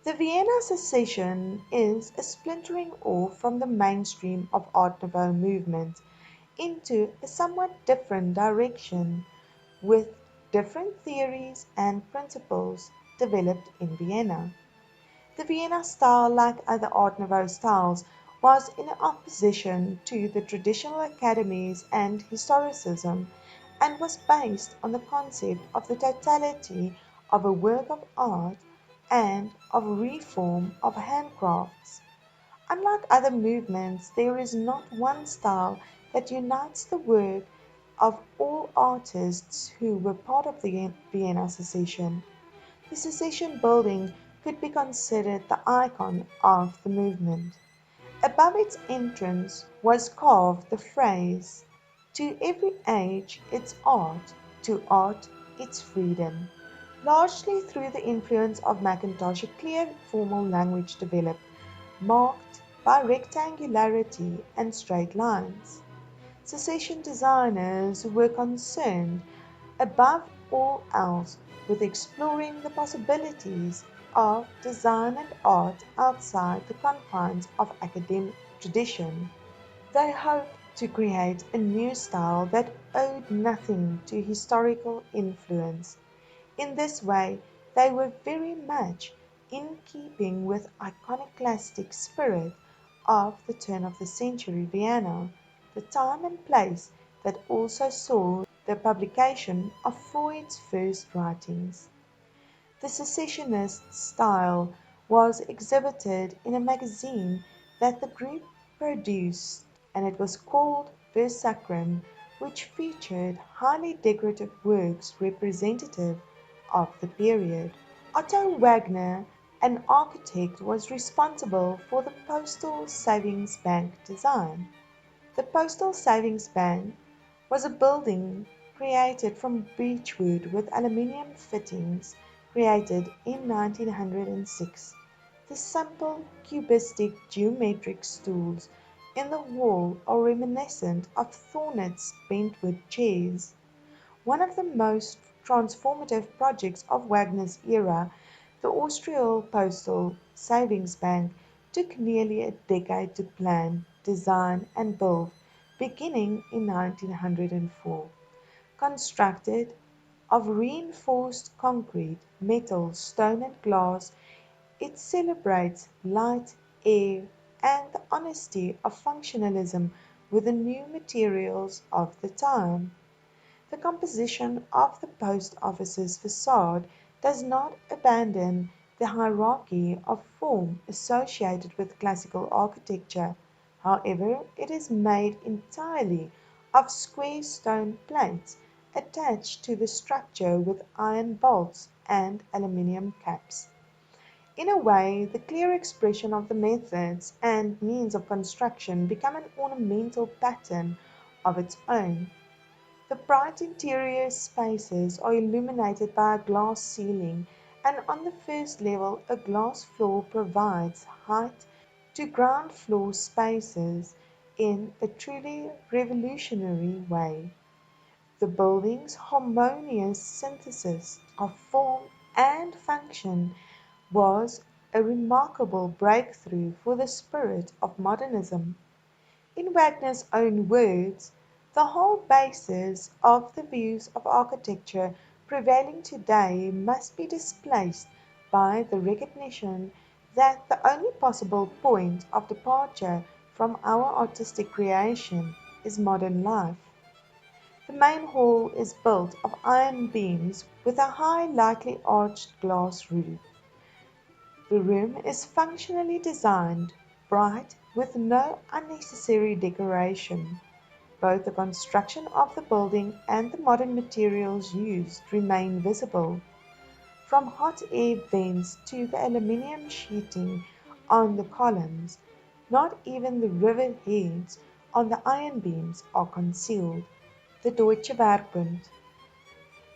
The Vienna Secession is a splintering off from the mainstream of Art Nouveau movement into a somewhat different direction, with different theories and principles developed in Vienna. The Vienna style, like other Art Nouveau styles, was in opposition to the traditional academies and historicism, and was based on the concept of the totality of a work of art and of reform of handcrafts. Unlike other movements, there is not one style that unites the work of all artists who were part of the Vienna Secession. The Secession building could be considered the icon of the movement. Above its entrance was carved the phrase, "To every age its art, to art its freedom." Largely through the influence of Mackintosh, a clear formal language developed, marked by rectangularity and straight lines. Secession designers were concerned, above all else, with exploring the possibilities of design and art outside the confines of academic tradition. They hoped to create a new style that owed nothing to historical influence. In this way, they were very much in keeping with iconoclastic spirit of the turn of the century Vienna, the time and place that also saw the publication of Freud's first writings. The secessionist style was exhibited in a magazine that the group produced, and it was called Vers Sacrum, which featured highly decorative works representative of the period. Otto Wagner, an architect, was responsible for the Postal Savings Bank design. The Postal Savings Bank was a building created from beechwood with aluminium fittings created in 1906. The simple cubistic geometric stools in the wall are reminiscent of Thornett's bentwood chairs. One of the most transformative projects of Wagner's era, the Austrian Postal Savings Bank, took nearly a decade to plan, design and build, beginning in 1904. Constructed of reinforced concrete, metal, stone and glass, it celebrates light, air, and the honesty of functionalism with the new materials of the time. The composition of the post office's facade does not abandon the hierarchy of form associated with classical architecture; however, it is made entirely of square stone plates attached to the structure with iron bolts and aluminium caps. In a way, the clear expression of the methods and means of construction become an ornamental pattern of its own. The bright interior spaces are illuminated by a glass ceiling, and on the first level a glass floor provides height to ground floor spaces in a truly revolutionary way. The building's harmonious synthesis of form and function was a remarkable breakthrough for the spirit of modernism. In Wagner's own words, "The whole basis of the views of architecture prevailing today must be displaced by the recognition that the only possible point of departure from our artistic creation is modern life." The main hall is built of iron beams with a high lightly arched glass roof. The room is functionally designed, bright, with no unnecessary decoration. Both the construction of the building and the modern materials used remain visible, from hot air vents to the aluminium sheeting on the columns. Not even the rivet heads on the iron beams are concealed. The Deutsche Werkbund.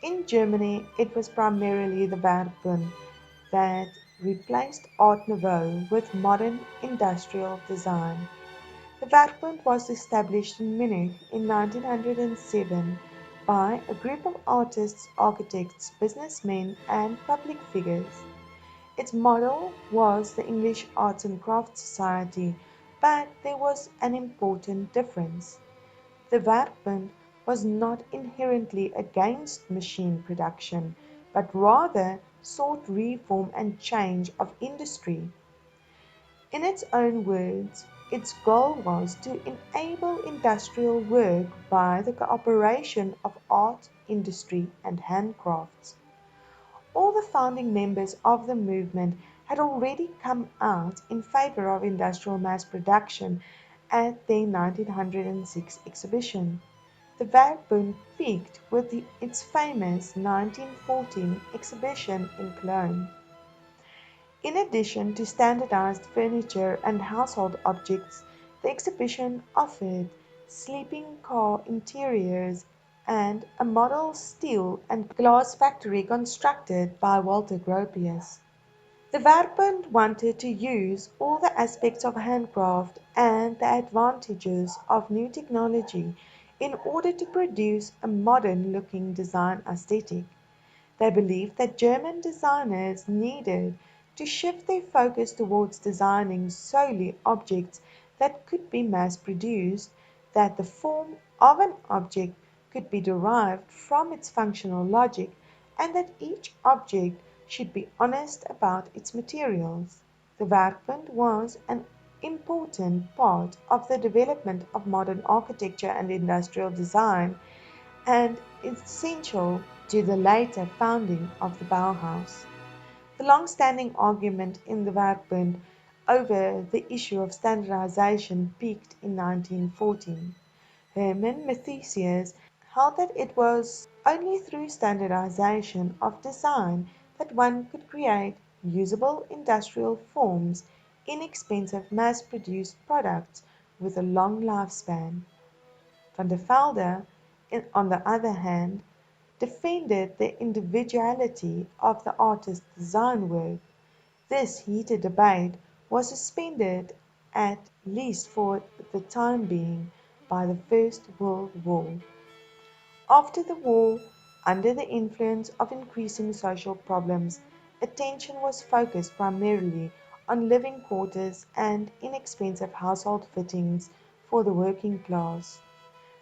In Germany it was primarily the Werkbund that replaced Art Nouveau with modern industrial design. The Werkbund was established in Munich in 1907 by a group of artists, architects, businessmen and public figures. Its model was the English Arts and Crafts Society, but there was an important difference. The Werkbund was not inherently against machine production, but rather sought reform and change of industry. In its own words, its goal was to enable industrial work by the cooperation of art, industry, and handcrafts. All the founding members of the movement had already come out in favor of industrial mass production at their 1906 exhibition. The Werkbund peaked with its famous 1914 exhibition in Cologne. In addition to standardized furniture and household objects, the exhibition offered sleeping car interiors and a model steel and glass factory constructed by Walter Gropius. The Werkbund wanted to use all the aspects of handcraft and the advantages of new technology in order to produce a modern-looking design aesthetic. They believed that German designers needed to shift their focus towards designing solely objects that could be mass-produced, that the form of an object could be derived from its functional logic, and that each object should be honest about its materials. The Werkbund was an important part of the development of modern architecture and industrial design, and essential to the later founding of the Bauhaus. The long-standing argument in the Werkbund over the issue of standardization peaked in 1914. Hermann Matthesius held that it was only through standardization of design that one could create usable industrial forms, inexpensive mass-produced products with a long lifespan. Van der Velde, on the other hand, defended the individuality of the artist's design work. This heated debate was suspended, at least for the time being, by the First World War. After the war, under the influence of increasing social problems, attention was focused primarily on living quarters and inexpensive household fittings for the working class.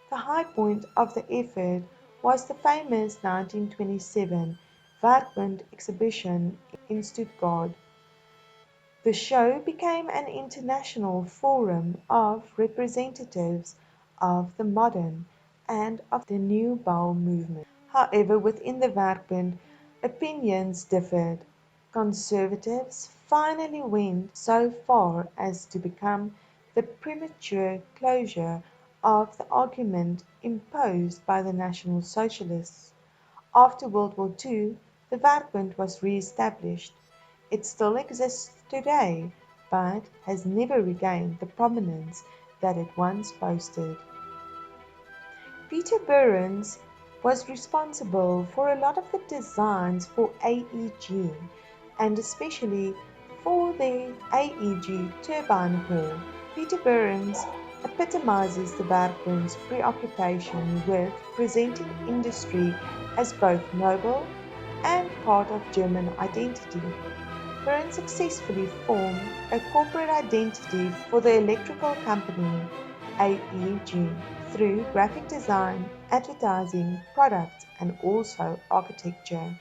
The high point of the effort was the famous 1927 Werkbund exhibition in Stuttgart. The show became an international forum of representatives of the modern and of the New Bau movement. However, within the Werkbund, opinions differed. Conservatives finally went so far as to become the premature closure of the argument imposed by the National Socialists. After World War II, the Werkbund was re-established. It still exists today, but has never regained the prominence that it once boasted. Peter Behrens was responsible for a lot of the designs for AEG, and especially for the AEG turbine hall. Peter Behrens epitomizes the Werkbund's preoccupation with presenting industry as both noble and part of German identity. Behrens successfully formed a corporate identity for the electrical company AEG through graphic design, advertising, products, and also architecture.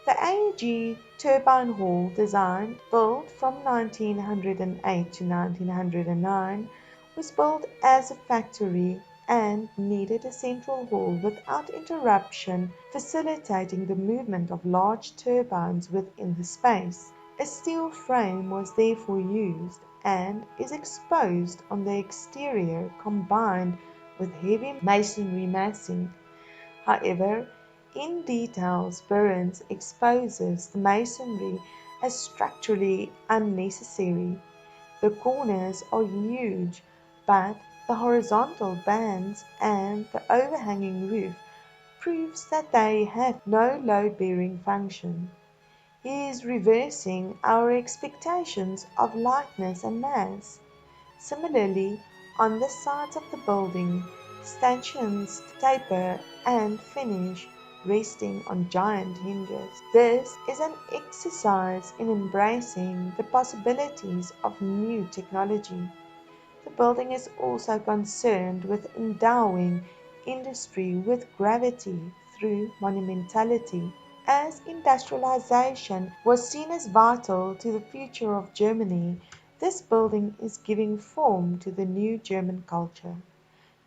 The AEG turbine hall, designed built from 1908 to 1909, was built as a factory and needed a central hall without interruption, facilitating the movement of large turbines within the space. A steel frame was therefore used and is exposed on the exterior, combined with heavy masonry massing. However, in details, Behrens exposes the masonry as structurally unnecessary. The corners are huge, but the horizontal bands and the overhanging roof proves that they have no load-bearing function. He is reversing our expectations of lightness and mass. Similarly, on the sides of the building, stanchions taper and finish resting on giant hinges. This is an exercise in embracing the possibilities of new technology. The building is also concerned with endowing industry with gravity through monumentality. As industrialization was seen as vital to the future of Germany, this building is giving form to the new German culture.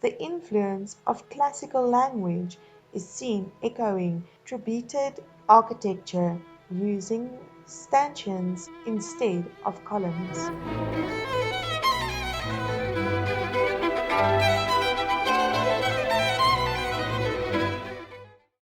The influence of classical language is seen echoing tributed architecture using stanchions instead of columns.